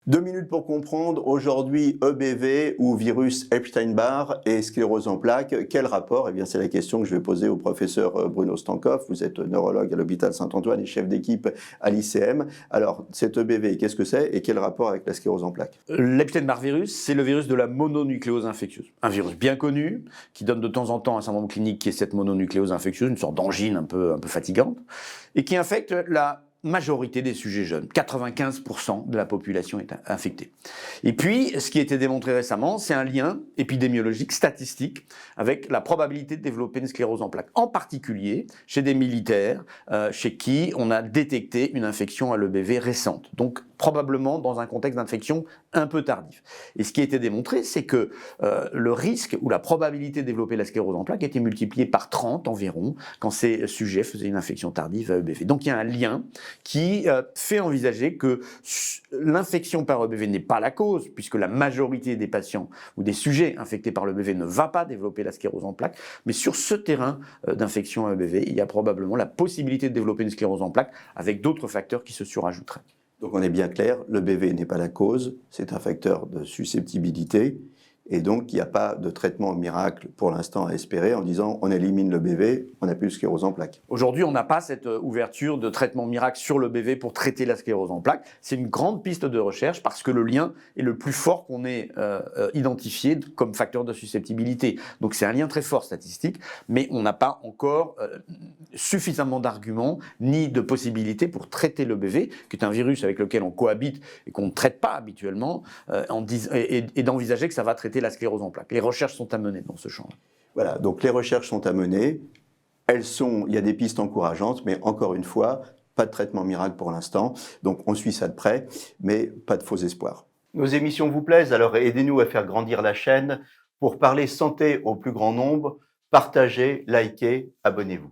2 minutes pour comprendre, aujourd'hui EBV ou virus Epstein-Barr et sclérose en plaques, quel rapport? Eh bien c'est la question que je vais poser au professeur Bruno Stankoff, vous êtes neurologue à l'hôpital Saint-Antoine et chef d'équipe à l'ICM. Alors cet EBV, qu'est-ce que c'est et quel rapport avec la sclérose en plaques? L'Epstein-Barr virus, c'est le virus de la mononucléose infectieuse. Un virus bien connu, qui donne de temps en temps un syndrome clinique qui est cette mononucléose infectieuse, une sorte d'angine un peu fatigante, et qui infecte la majorité des sujets jeunes. 95% de la population est infectée. Et puis, ce qui a été démontré récemment, c'est un lien épidémiologique, statistique, avec la probabilité de développer une sclérose en plaques. En particulier, chez des militaires, chez qui on a détecté une infection à l'EBV récente. Donc, probablement dans un contexte d'infection un peu tardif. Et ce qui a été démontré, c'est que le risque ou la probabilité de développer la sclérose en plaques était multipliée par 30 environ quand ces sujets faisaient une infection tardive à EBV. Donc il y a un lien qui fait envisager que l'infection par EBV n'est pas la cause, puisque la majorité des patients ou des sujets infectés par l'EBV ne va pas développer la sclérose en plaques, mais sur ce terrain d'infection à EBV, il y a probablement la possibilité de développer une sclérose en plaques avec d'autres facteurs qui se surajouteraient. Donc on est bien clair, l'EBV n'est pas la cause, c'est un facteur de susceptibilité. Et donc, il n'y a pas de traitement miracle pour l'instant à espérer en disant on élimine le BV, on n'a plus de sclérose en plaques. Aujourd'hui, on n'a pas cette ouverture de traitement miracle sur le BV pour traiter la sclérose en plaques. C'est une grande piste de recherche parce que le lien est le plus fort qu'on ait identifié comme facteur de susceptibilité. Donc c'est un lien très fort statistique, mais on n'a pas encore suffisamment d'arguments ni de possibilités pour traiter le BV, qui est un virus avec lequel on cohabite et qu'on ne traite pas habituellement, et d'envisager que ça va traiter la sclérose en plaques. Les recherches sont à mener dans ce champ. Voilà, donc les recherches sont à mener. Il y a des pistes encourageantes, mais encore une fois, pas de traitement miracle pour l'instant. Donc on suit ça de près, mais pas de faux espoirs. Nos émissions vous plaisent, alors aidez-nous à faire grandir la chaîne. Pour parler santé au plus grand nombre, partagez, likez, abonnez-vous.